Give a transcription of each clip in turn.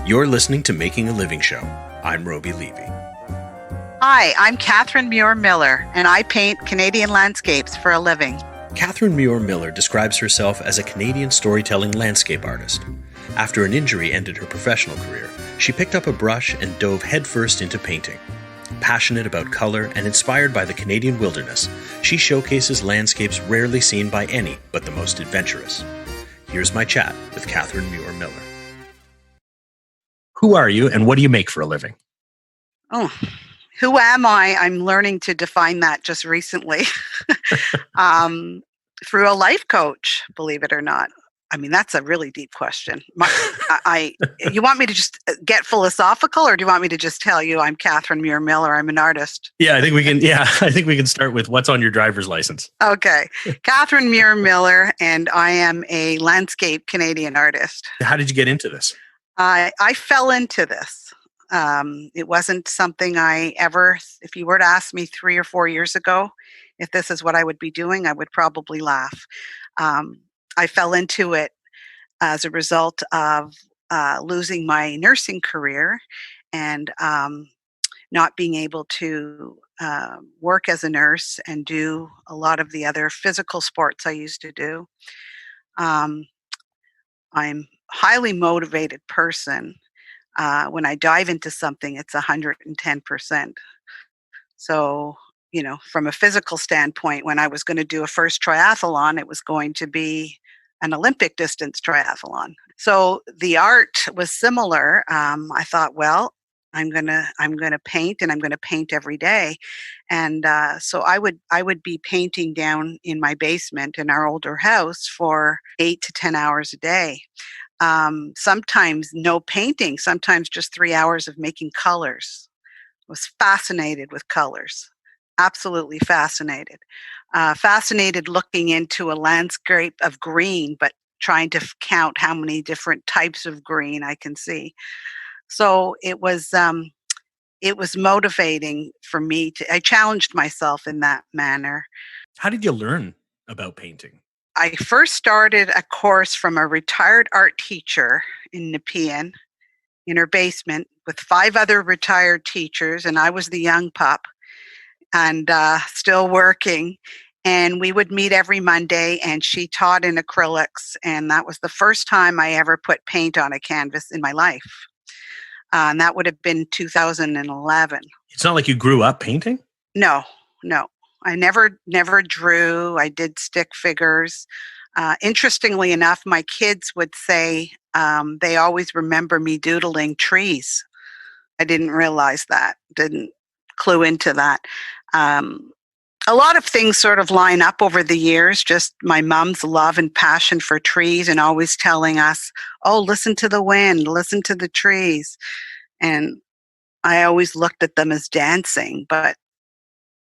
You're listening to Making a Living Show. I'm Roby Levy. Hi, I'm Katherine Muir, and I paint Canadian landscapes for a living. Katherine Muir describes herself as a Canadian storytelling landscape artist. After an injury ended her professional career, she picked up a brush and dove headfirst into painting. Passionate about color and inspired by the Canadian wilderness, she showcases landscapes rarely seen by any but the most adventurous. Here's my chat with Katherine Muir. Who are you and what do you make for a living? Oh, who am I? I'm learning to define that just recently through a life coach, believe it or not. I mean, that's a really deep question. You want me to just get philosophical, or do you want me to just tell you I'm Katherine Muir? I'm an artist? Yeah, I think we can. Yeah, I think we can start with what's on your driver's license. Okay, Katherine Muir, and I am a landscape Canadian artist. How did you get into this? I fell into this. It wasn't something I ever, if you were to ask me 3 or 4 years ago, if this is what I would be doing, I would probably laugh. I fell into it as a result of losing my nursing career and not being able to work as a nurse and do a lot of the other physical sports I used to do. I'm a highly motivated person. When I dive into something, it's 110%. So, from a physical standpoint, when I was going to do a first triathlon, it was going to be an Olympic distance triathlon. So the art was similar. I thought, well, I'm gonna paint, and I'm gonna paint every day. And so I would be painting down in my basement in our older house for 8 to 10 hours a day. Sometimes no painting, sometimes just 3 hours of making colors. I was fascinated with colors, absolutely fascinated. Fascinated looking into a landscape of green, but trying to count how many different types of green I can see. So it was motivating for me I challenged myself in that manner. How did you learn about painting? I first started a course from a retired art teacher in Nepean in her basement with 5 other retired teachers, and I was the young pup and still working. And we would meet every Monday, and she taught in acrylics, and that was the first time I ever put paint on a canvas in my life. And that would have been 2011. It's not like you grew up painting? No. I never drew. I did stick figures. Interestingly enough, my kids would say they always remember me doodling trees. I didn't realize that, didn't clue into that. A lot of things sort of line up over the years, just my mom's love and passion for trees and always telling us, oh, listen to the wind, listen to the trees. And I always looked at them as dancing, but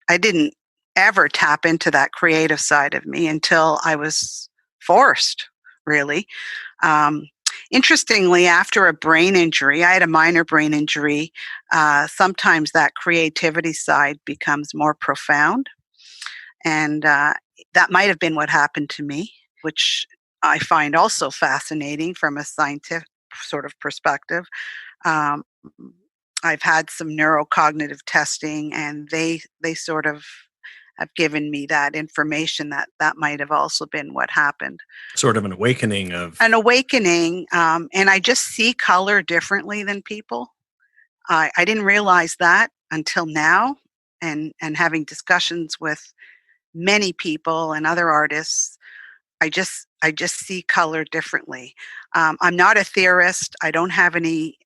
I didn't ever tap into that creative side of me until I was forced, really. Interestingly, after a brain injury, I had a minor brain injury, sometimes that creativity side becomes more profound. And that might have been what happened to me, which I find also fascinating from a scientific sort of perspective. I've had some neurocognitive testing, and they sort of have given me that information that might have also been what happened. Sort of an awakening. And I just see color differently than people. I didn't realize that until now, and having discussions with many people and other artists, I just see color differently. I'm not a theorist. I don't have any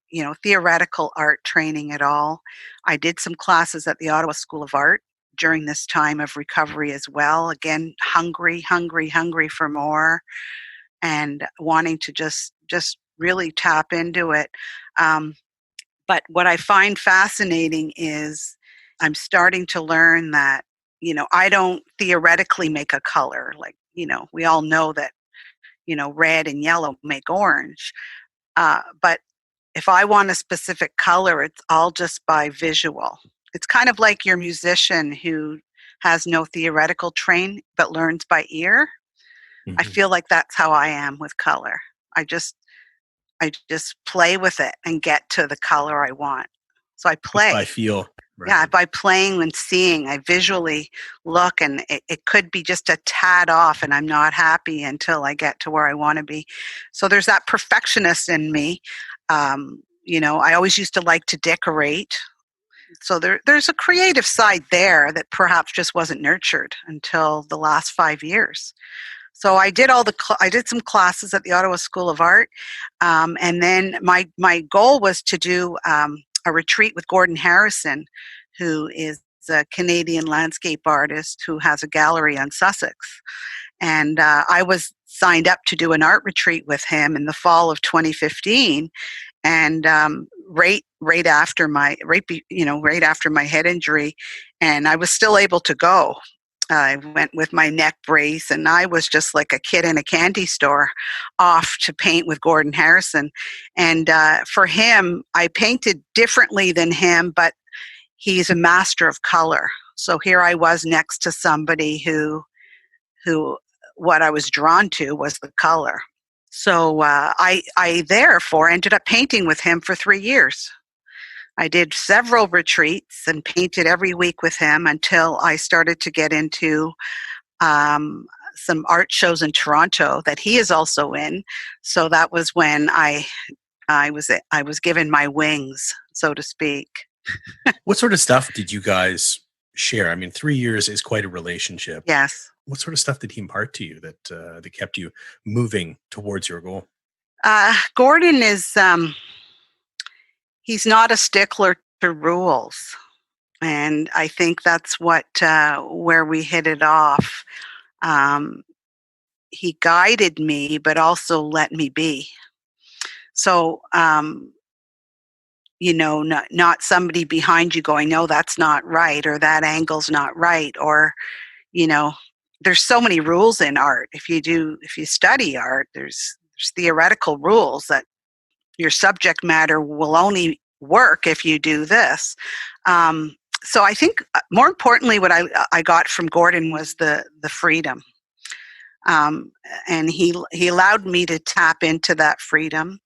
theoretical art training at all. I did some classes at the Ottawa School of Art during this time of recovery as well. Again, hungry for more, and wanting to just really tap into it. But what I find fascinating is I'm starting to learn that, I don't theoretically make a color. Like, we all know that, red and yellow make orange. But if I want a specific color, it's all just by visual. It's kind of like your musician who has no theoretical train but learns by ear. Mm-hmm. I feel like that's how I am with color. I just play with it and get to the color I want. So I Just by play. feel. Yeah, Right. by playing and seeing, I visually look, and it could be just a tad off, and I'm not happy until I get to where I want to be. So there's that perfectionist in me. I always used to like to decorate. So there's a creative side there that perhaps just wasn't nurtured until the last 5 years. So I did I did some classes at the Ottawa School of Art, and then my goal was to do a retreat with Gordon Harrison, who is a Canadian landscape artist who has a gallery on Sussex. And I was signed up to do an art retreat with him in the fall of 2015, and right after my head injury, and I was still able to go. I went with my neck brace, and I was just like a kid in a candy store, off to paint with Gordon Harrison. And for him, I painted differently than him, but he's a master of color. So here I was next to somebody who what I was drawn to was the color. So I therefore ended up painting with him for 3 years. I did several retreats and painted every week with him until I started to get into some art shows in Toronto that he is also in. So that was when I was given my wings, so to speak. What sort of stuff did you guys share? I mean, 3 years is quite a relationship. Yes. What sort of stuff did he impart to you that kept you moving towards your goal? Gordon is he's not a stickler to rules, and I think that's what where we hit it off. Um, he guided me, but also let me be. So not somebody behind you going, no, that's not right, or that angle's not right, or you know, there's so many rules in art. If you study art, there's theoretical rules that your subject matter will only work if you do this. So I think more importantly, what I got from Gordon was the freedom, um, and he allowed me to tap into that freedom,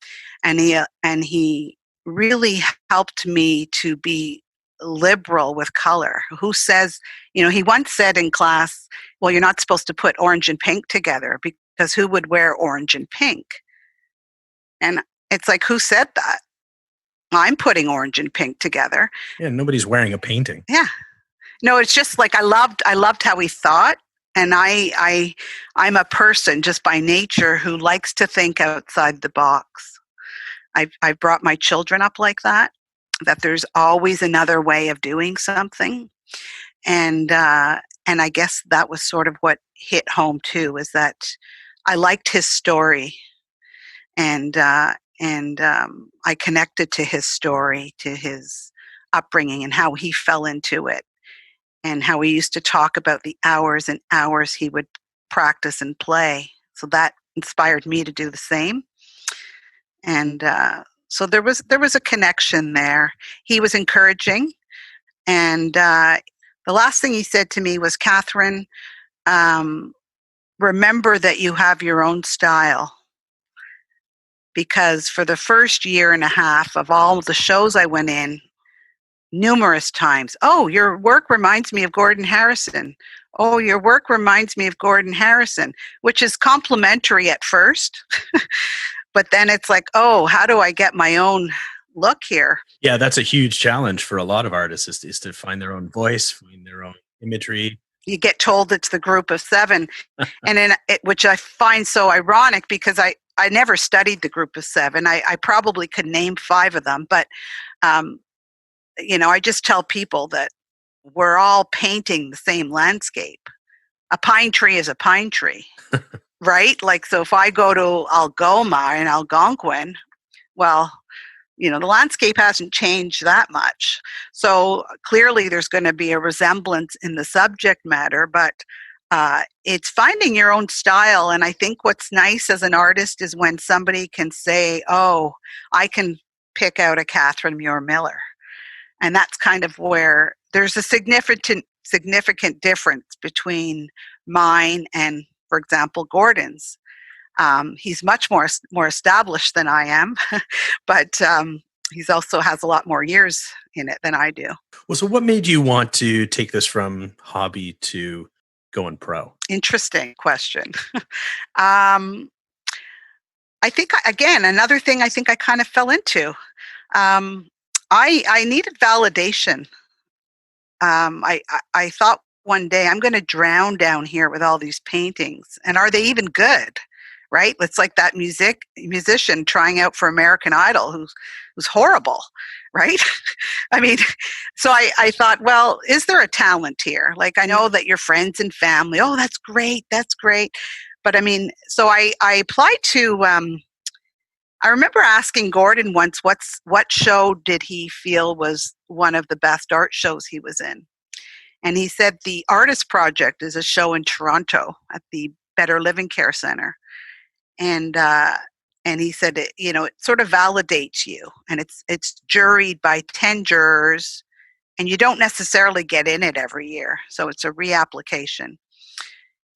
and he really helped me to be liberal with color. Who says, he once said in class, well, you're not supposed to put orange and pink together because who would wear orange and pink? And it's like, who said that? I'm putting orange and pink together. Yeah, nobody's wearing a painting. Yeah. No, it's just like I loved how he thought. And I'm a person just by nature who likes to think outside the box. I've brought my children up like that there's always another way of doing something. And I guess that was sort of what hit home too, is that I liked his story, and I connected to his story, to his upbringing, and how he fell into it, and how he used to talk about the hours and hours he would practice and play. So that inspired me to do the same. And so there was a connection there. He was encouraging, and the last thing he said to me was, Katherine, remember that you have your own style. Because for the first year and a half of all the shows I went in, numerous times, oh, your work reminds me of Gordon Harrison. Oh, your work reminds me of Gordon Harrison, which is complimentary at first. But then it's like, oh, how do I get my own look here? Yeah, that's a huge challenge for a lot of artists is to find their own voice, find their own imagery. You get told it's the group of seven, and then which I find so ironic, because I never studied the group of seven. I probably could name 5 of them, but I just tell people that we're all painting the same landscape. A pine tree is a pine tree, right? Like, so if I go to Algoma in Algonquin, well, the landscape hasn't changed that much. So clearly there's going to be a resemblance in the subject matter, but it's finding your own style. And I think what's nice as an artist is when somebody can say, oh, I can pick out a Katherine Muir Miller. And that's kind of where there's a significant difference between mine and, for example, Gordon's. He's much more established than I am, but he's also has a lot more years in it than I do. Well, so what made you want to take this from hobby to going pro? Interesting question. um, I think again, another thing I think I kind of fell into. Um, I needed validation. I thought one day I'm going to drown down here with all these paintings, and are they even good? Right? It's like that musician trying out for American Idol who's horrible, right? I mean, so I thought, well, is there a talent here? Like, I know that your friends and family, oh, that's great. But I mean, so I applied to. I remember asking Gordon once, what show did he feel was one of the best art shows he was in? And he said the Artist Project is a show in Toronto at the Better Living Care Center. And he said, it sort of validates you, and it's juried by 10 jurors, and you don't necessarily get in it every year, so it's a reapplication.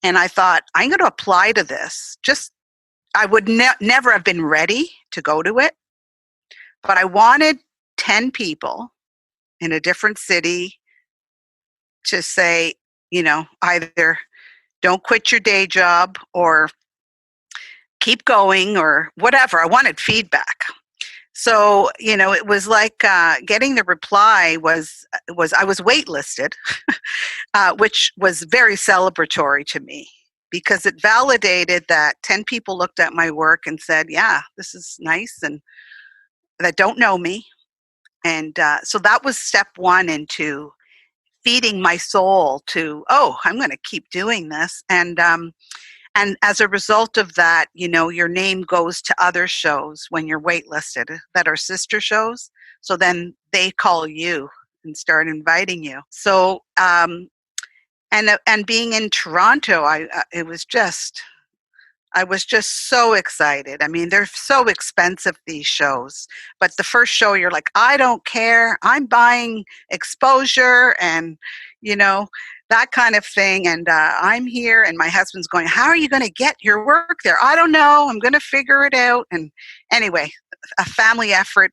And I thought, I'm going to apply to this. Just I would never have been ready to go to it, but I wanted 10 people in a different city to say, either don't quit your day job or keep going or whatever. I wanted feedback. So, it was like getting the reply was I was waitlisted, which was very celebratory to me because it validated that 10 people looked at my work and said, yeah, this is nice, and that don't know me. And so that was step one into feeding my soul to, oh, I'm going to keep doing this. And as a result of that, your name goes to other shows when you're waitlisted that are sister shows. So then they call you and start inviting you. So, and being in Toronto, I was just so excited. I mean, they're so expensive, these shows. But the first show, you're like, I don't care. I'm buying exposure and, that kind of thing. And I'm here. And my husband's going, how are you going to get your work there? I don't know. I'm going to figure it out. And anyway, a family effort.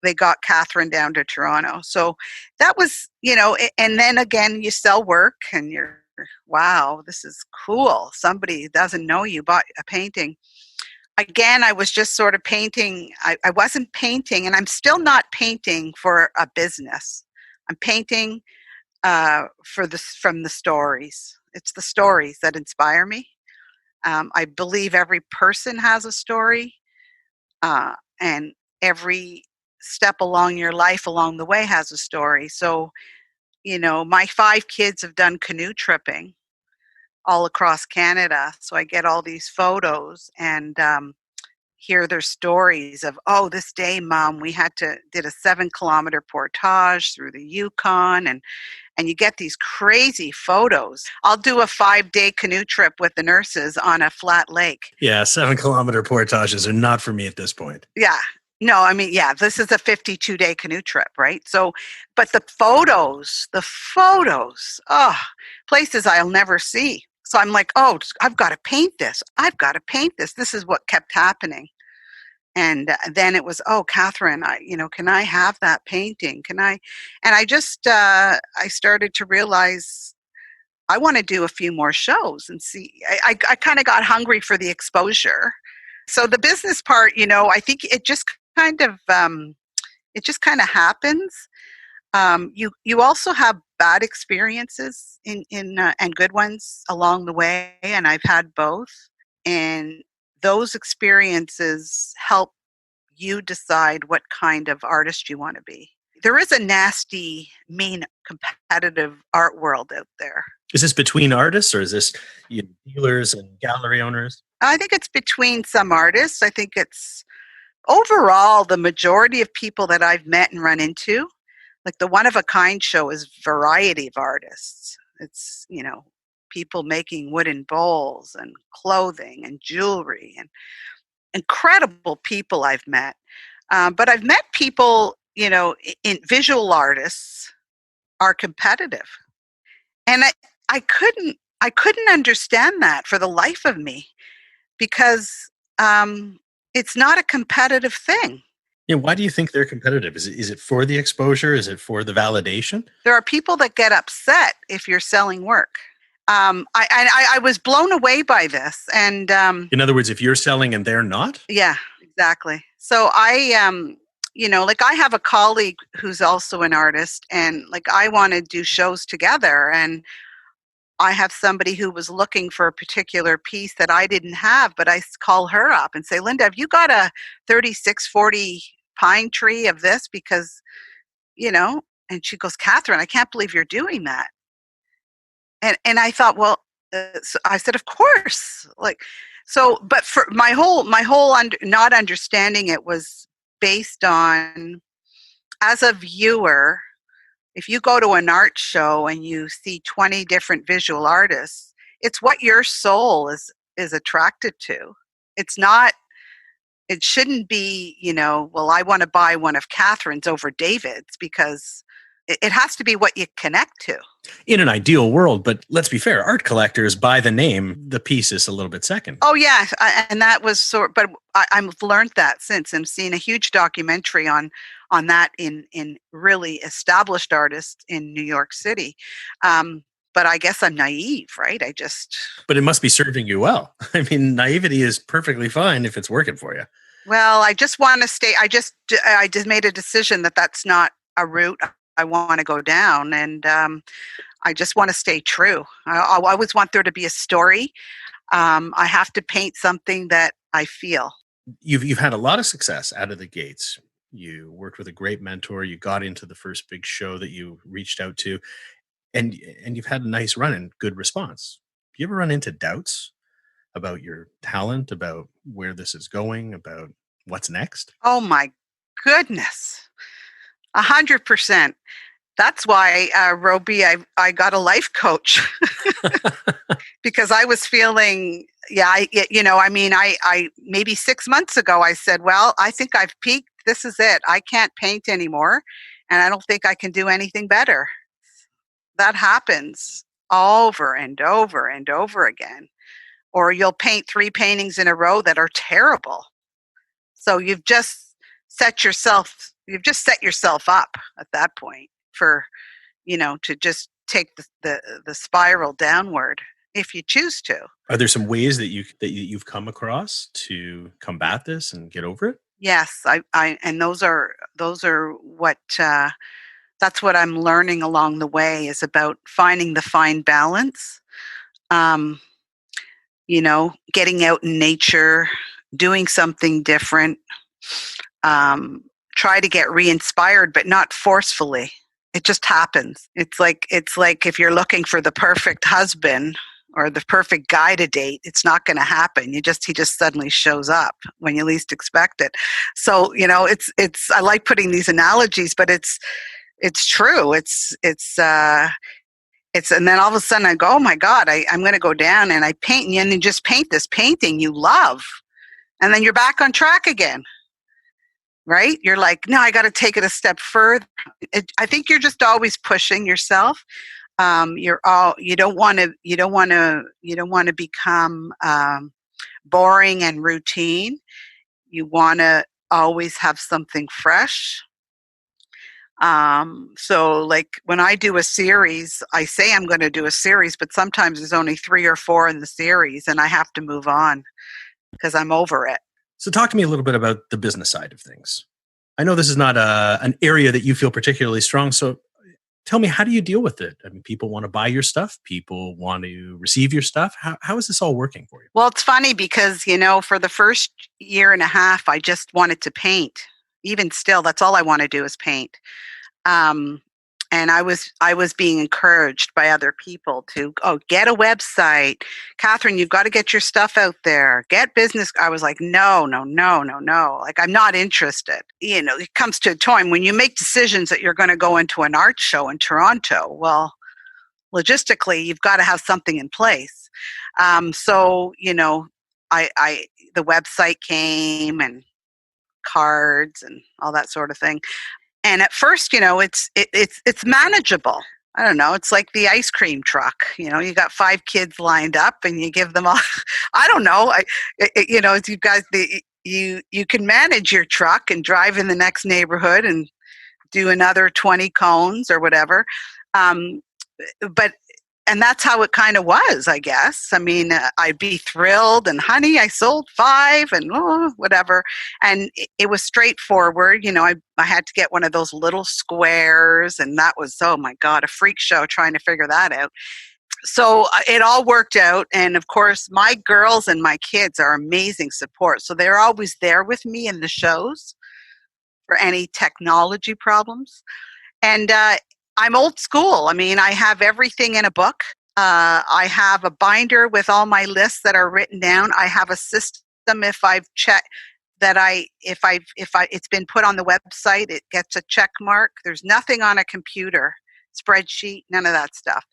They got Katherine down to Toronto. So that was, and then again, you sell work and you're, wow, this is cool. Somebody doesn't know you bought a painting. Again, I was just sort of painting. I wasn't painting, and I'm still not painting for a business. I'm painting from the stories. It's the stories that inspire me. I believe every person has a story, and every step along your life along the way has a story. So, my 5 kids have done canoe tripping all across Canada. So I get all these photos and hear their stories of, oh, this day, Mom, we did a 7-kilometer portage through the Yukon, and you get these crazy photos. I'll do a 5-day canoe trip with the nurses on a flat lake. Yeah, 7-kilometer portages are not for me at this point. Yeah. No, I mean, yeah, this is a 52-day canoe trip, right? So, but the photos, oh, places I'll never see. So I'm like, oh, I've got to paint this. I've got to paint this. This is what kept happening. And then it was, oh, Katherine, can I have that painting? Can I? And I just, I started to realize I want to do a few more shows and see. I kind of got hungry for the exposure. So the business part, I think it just kind of happens. You also have bad experiences and good ones along the way, and I've had both. And those experiences help you decide what kind of artist you want to be. There is a nasty, mean, competitive art world out there. Is this between artists, or is this dealers and gallery owners? I think it's between some artists. I think it's overall the majority of people that I've met and run into. Like the One of a Kind show is variety of artists. It's, people making wooden bowls and clothing and jewelry and incredible people I've met. But I've met people, in visual artists are competitive. And I couldn't understand that for the life of me. because it's not a competitive thing. Yeah, why do you think they're competitive? Is it for the exposure? Is it for the validation? There are people that get upset if you're selling work. I was blown away by this, and In other words, if you're selling and they're not? yeah, exactly. So like I have a colleague who's also an artist, and like I want to do shows together, and I have somebody who was looking for a particular piece that I didn't have, but I call her up and say, Linda, have you got a 3640 pine tree of this? Because, and she goes, Katherine, I can't believe you're doing that. And I thought, well, so I said, of course, but for my whole not understanding it was based on, as a viewer, if you go to an art show and you see 20 different visual artists, it's what your soul is attracted to. It's not, it shouldn't be, well, I want to buy one of Katherine's over David's, because it has to be what you connect to. In an ideal world, but let's be fair, art collectors, by the name, the piece is a little bit second. Oh yeah, and that was but I've learned that since, and seen a huge documentary on that in really established artists in New York City. But I guess I'm naive, right? But it must be serving you well. I mean, naivety is perfectly fine if it's working for you. Well, I just want to stay. I just made a decision that that's not a route I want to go down, and I just want to stay true. I always want there to be a story. I have to paint something that I feel. You've had a lot of success out of the gates. You worked with a great mentor. You got into the first big show that you reached out to, and you've had a nice run and good response. Do you ever run into doubts about your talent, about where this is going, about what's next? Oh my goodness, 100%. That's why, Roby, I got a life coach because I was feeling, I maybe 6 months ago, I said, well, I think I've peaked. This is it. I can't paint anymore, and I don't think I can do anything better. That happens over and over and over again. Or you'll paint 3 paintings in a row that are terrible. So you've just set yourself up at that point for, to just take the spiral downward if you choose to. Are there some ways that you've come across to combat this and get over it? Yes, and those are what that's what I'm learning along the way, is about finding the fine balance. Getting out in nature, doing something different. Try to get re-inspired, but not forcefully. It just happens. It's like if you're looking for the perfect husband or the perfect guy to date, it's not going to happen. He just suddenly shows up when you least expect it. So, it's I like putting these analogies, but it's true. It's and then all of a sudden I go, oh my God, I'm going to go down and I paint, and you just paint this painting you love, and then you're back on track again. Right? You're like, no, I got to take it a step further. I think you're just always pushing yourself. You don't want to become boring and routine. You want to always have something fresh. So like when I do a series, I say I'm going to do a series, but sometimes there's only 3 or 4 in the series, and I have to move on because I'm over it. So talk to me a little bit about the business side of things. I know this is not an area that you feel particularly strong. So tell me, how do you deal with it? I mean, people want to buy your stuff. People want to receive your stuff. How is this all working for you? Well, it's funny because, for the first year and a half, I just wanted to paint. Even still, that's all I want to do is paint. And I was being encouraged by other people to, get a website. Katherine, you've got to get your stuff out there. Get business. I was like, no. Like, I'm not interested. It comes to a time when you make decisions that you're going to go into an art show in Toronto. Well, logistically, you've got to have something in place. So, the website came, and cards and all that sort of thing. And at first, it's manageable. I don't know, it's like the ice cream truck. You got 5 kids lined up and you give them all, I don't know. You guys, you can manage your truck and drive in the next neighborhood and do another 20 cones or whatever. Um, but and that's how it kind of was, I guess. I mean, I'd be thrilled and honey, I sold 5 and whatever. And it was straightforward. I had to get one of those little squares, and that was, oh my God, a freak show trying to figure that out. So it all worked out. And of course, my girls and my kids are amazing support. So they're always there with me in the shows for any technology problems. And I'm old school. I mean, I have everything in a book. I have a binder with all my lists that are written down. I have a system. If I've checked that, if it's been put on the website, it gets a check mark. There's nothing on a computer spreadsheet, none of that stuff.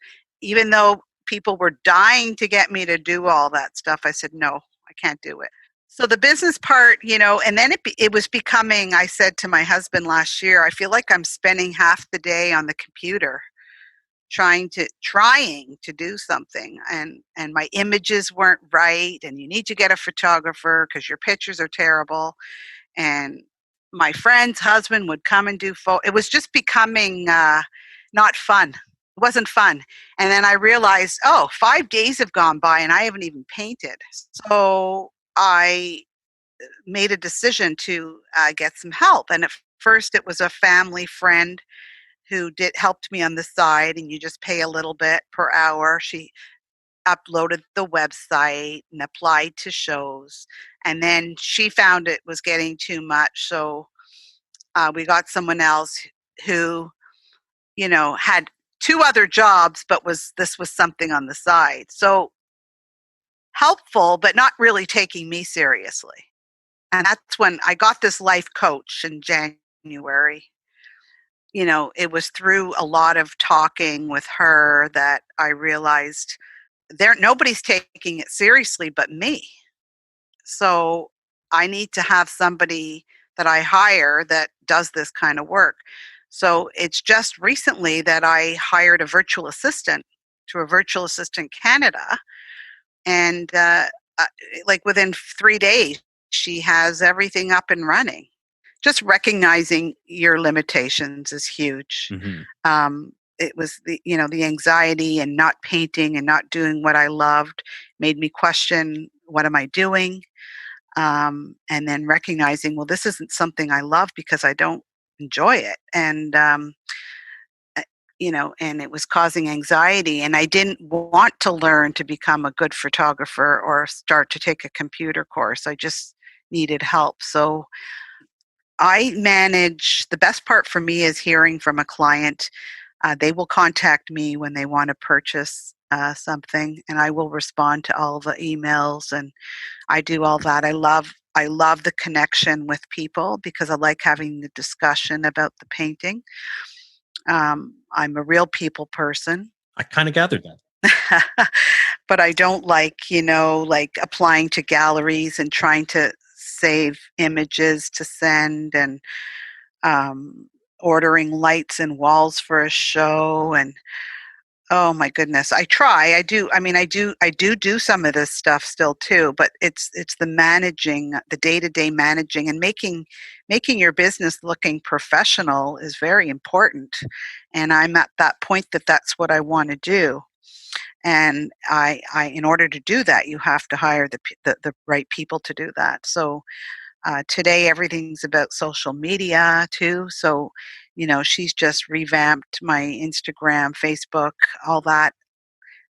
Even though people were dying to get me to do all that stuff, I said, no, I can't do it. So the business part, and then it was becoming, I said to my husband last year, I feel like I'm spending half the day on the computer trying to do something, and my images weren't right, and you need to get a photographer because your pictures are terrible. And my friend's husband would come and do it was just becoming not fun. It wasn't fun. And then I realized, 5 days have gone by and I haven't even painted. So I made a decision to get some help. And at first it was a family friend who helped me on the side, and you just pay a little bit per hour. She uploaded the website and applied to shows. And then she found it was getting too much. So we got someone else who, had 2 other jobs, but this was something on the side. So helpful, but not really taking me seriously. And that's when I got this life coach in January. It was through a lot of talking with her that I realized nobody's taking it seriously but me. So I need to have somebody that I hire that does this kind of work. So it's just recently that I hired a virtual assistant to a Virtual Assistant Canada. And like within 3 days, she has everything up and running. Just recognizing your limitations is huge. Mm-hmm. It was the anxiety and not painting and not doing what I loved made me question, what am I doing? And then recognizing, well, this isn't something I love because I don't enjoy it. And, and it was causing anxiety, and I didn't want to learn to become a good photographer or start to take a computer course. I just needed help. So the best part for me is hearing from a client. They will contact me when they want to purchase something, and I will respond to all the emails, and I do all that. I love the connection with people because I like having the discussion about the painting. I'm a real people person. I kind of gathered that. But I don't like applying to galleries and trying to save images to send, and ordering lights and walls for a show. And oh my goodness, I try. I do. I mean, I do some of this stuff still too, but it's the managing, the day-to-day managing, and making your business looking professional is very important. And I'm at that point that's what I want to do. And I in order to do that, you have to hire the right people to do that. So today everything's about social media too. So, she's just revamped my Instagram, Facebook, all that,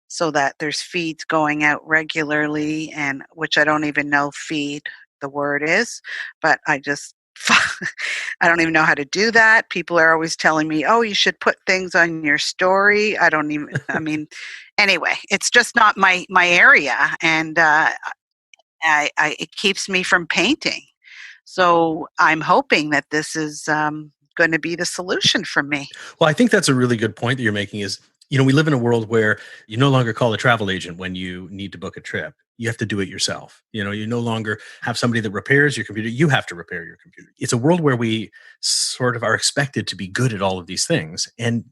so that there's feeds going out regularly, and which I don't even know the word is, but I don't even know how to do that. People are always telling me, oh, you should put things on your story. I mean, anyway, it's just not my area. And it keeps me from painting. So I'm hoping that this is going to be the solution for me. Well, I think that's a really good point that you're making is, we live in a world where you no longer call a travel agent when you need to book a trip. You have to do it yourself. You no longer have somebody that repairs your computer. You have to repair your computer. It's a world where we sort of are expected to be good at all of these things. And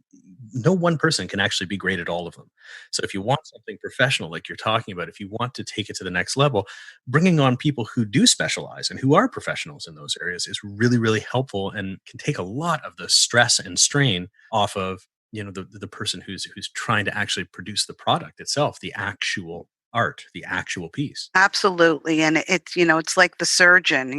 no one person can actually be great at all of them. So if you want something professional, like you're talking about, if you want to take it to the next level, bringing on people who do specialize and who are professionals in those areas is really, really helpful and can take a lot of the stress and strain off of the person who's trying to actually produce the product itself, the actual art, the actual piece. Absolutely. And it's like the surgeon,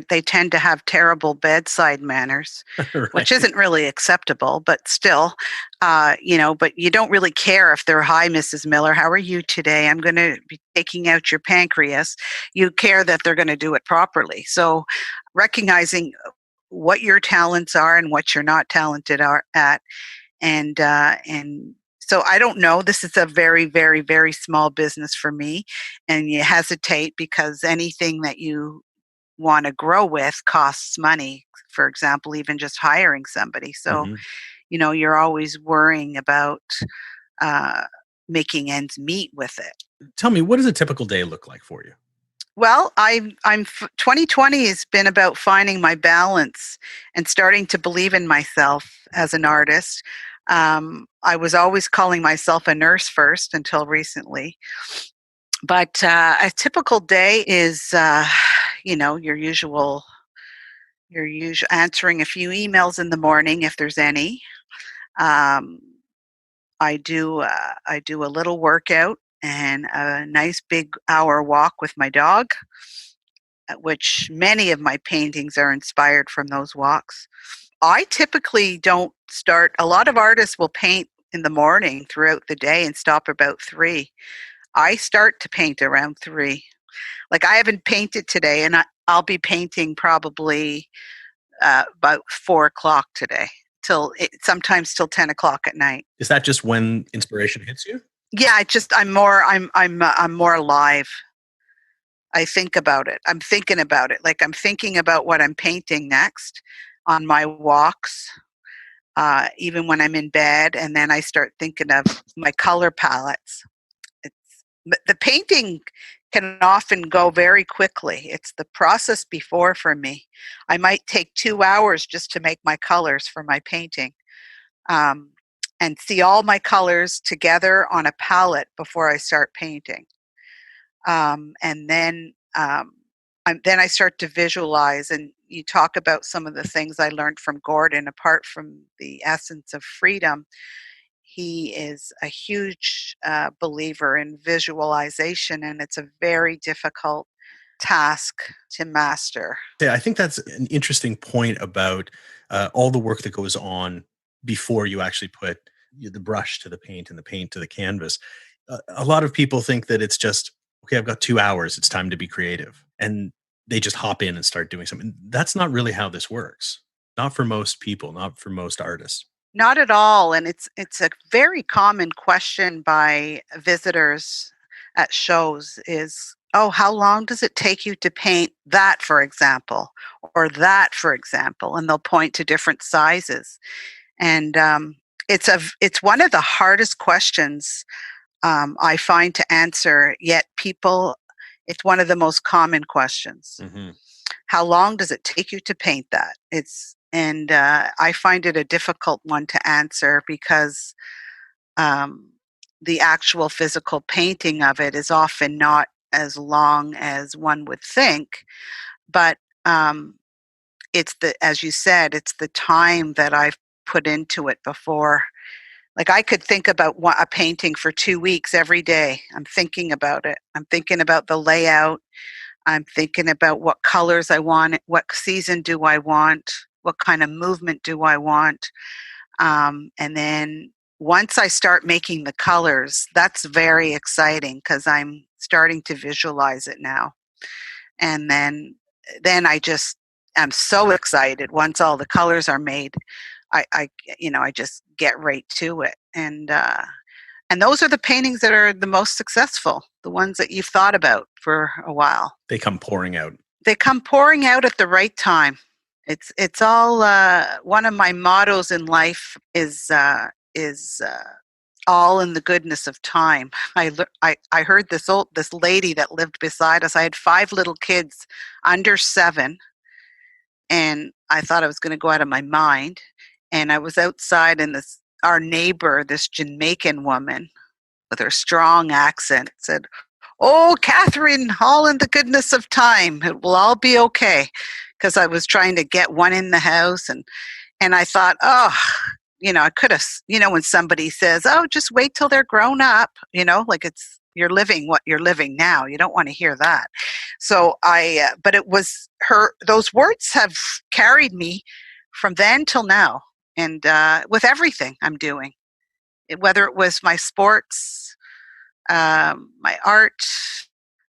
they tend to have terrible bedside manners, which Right. isn't really acceptable, but still, but you don't really care if they're, "Hi, Mrs. Miller, how are you today? I'm going to be taking out your pancreas." You care that they're going to do it properly. So recognizing what your talents are and what you're not talented at, and so I don't know. This is a very, very, very small business for me, and you hesitate because anything that you want to grow with costs money. For example, even just hiring somebody. So Mhm. you're always worrying about uh, making ends meet with it. Tell me, what does a typical day look like for you? Well, 2020 has been about finding my balance and starting to believe in myself as an artist. I was always calling myself a nurse first until recently, but a typical day is, your usual answering a few emails in the morning if there's any. Um, I do a little workout and a nice big hour walk with my dog, which many of my paintings are inspired from those walks. I typically don't start, a lot of artists will paint in the morning throughout the day and stop about 3. I start to paint around 3. Like I haven't painted today, and I'll be painting probably about 4 o'clock today, sometimes till 10 o'clock at night. Is that just when inspiration hits you? Yeah, I'm more alive. I think about it. I'm thinking about it. Like I'm thinking about what I'm painting next on my walks, even when I'm in bed, and then I start thinking of my color palettes. But the painting can often go very quickly. It's the process before for me. I might take 2 hours just to make my colors for my painting, um, and see all my colors together on a palette before I start painting. And then I start to visualize. And you talk about some of the things I learned from Gordon. Apart from the essence of freedom, he is a huge believer in visualization, and it's a very difficult task to master. Yeah, I think that's an interesting point about all the work that goes on before you actually put the brush to the paint and the paint to the canvas. A lot of people think that it's just, okay, I've got 2 hours, it's time to be creative. And they just hop in and start doing something. That's not really how this works. Not for most people, not for most artists. Not at all, and it's a very common question by visitors at shows is, "Oh, how long does it take you to paint that, for example, or that, for example?" And they'll point to different sizes. And it's one of the hardest questions I find to answer. Yet it's one of the most common questions. Hmm. How long does it take you to paint that? I find it a difficult one to answer because um, the actual physical painting of it is often not as long as one would think. But um, as you said, it's the time that I've put into it before. Like I could think about a painting for 2 weeks every day. I'm thinking about it. I'm thinking about the layout. I'm thinking about what colors I want, what season do I want, what kind of movement do I want. And then once I start making the colors, that's very exciting because I'm starting to visualize it now. And then I'm so excited once all the colors are made. I just get right to it. And those are the paintings that are the most successful, the ones that you've thought about for a while. They come pouring out. They come pouring out at the right time. It's all one of my mottos in life is all in the goodness of time. I heard this lady that lived beside us. I had 5 little kids under 7, and I thought I was going to go out of my mind. And I was outside in this our neighbor, this Jamaican woman with her strong accent, said, "Oh, Katherine, all in the goodness of time. It will all be okay." Because I was trying to get one in the house, and I thought, oh, I could have, when somebody says, "Oh, just wait till they're grown up," like you're living what you're living now. You don't want to hear that. So but it was those words have carried me from then till now, and with everything I'm doing, whether it was my sports, my art,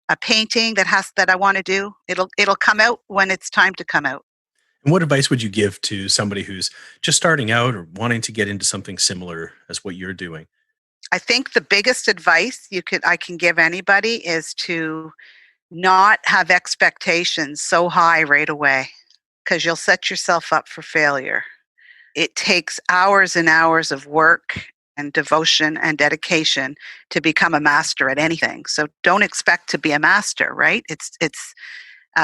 a painting that I want to do, it'll come out when it's time to come out. And what advice would you give to somebody who's just starting out or wanting to get into something similar as what you're doing? I think the biggest advice I can give anybody is to not have expectations so high right away, because you'll set yourself up for failure. It takes hours and hours of work and devotion and dedication to become a master at anything. So don't expect to be a master, right? It's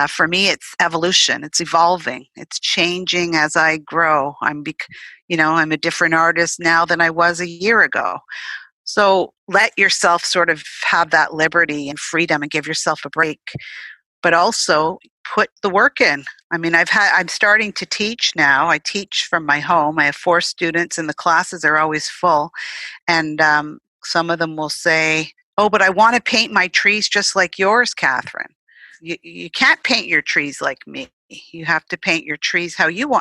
for me, it's evolution. It's evolving. It's changing as I grow. I'm a different artist now than I was a year ago. So let yourself sort of have that liberty and freedom and give yourself a break, but also put the work in. I mean, I'm starting to teach now. I teach from my home. I have 4 students and the classes are always full. And some of them will say, "Oh, but I want to paint my trees just like yours, Katherine." You can't paint your trees like me. You have to paint your trees how you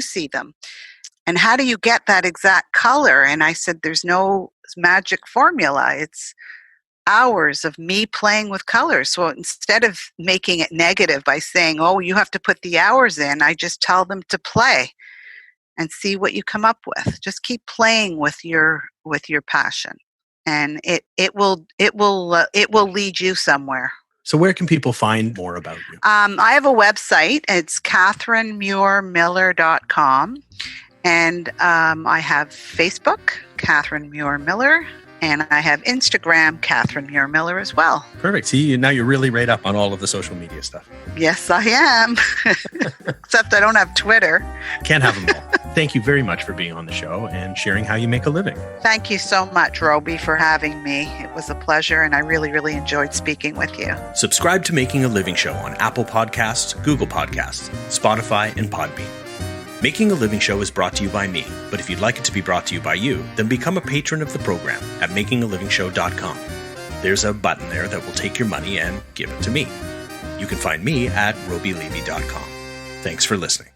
see them. And how do you get that exact color? And I said, there's no magic formula. It's hours of me playing with colors. So instead of making it negative by saying, "Oh, you have to put the hours in," I just tell them to play and see what you come up with. Just keep playing with your passion, and it will lead you somewhere. So where can people find more about you? I have a website. It's KatherineMuirMiller.com. And I have Facebook, Katherine Muir Miller, and I have Instagram, Katherine Muir Miller as well. Perfect. See, now you're really right up on all of the social media stuff. Yes, I am. Except I don't have Twitter. Can't have them all. Thank you very much for being on the show and sharing how you make a living. Thank you so much, Roby, for having me. It was a pleasure, and I really, really enjoyed speaking with you. Subscribe to Making a Living Show on Apple Podcasts, Google Podcasts, Spotify, and Podbean. Making a Living Show is brought to you by me, but if you'd like it to be brought to you by you, then become a patron of the program at makingalivingshow.com. There's a button there that will take your money and give it to me. You can find me at robylevy.com. Thanks for listening.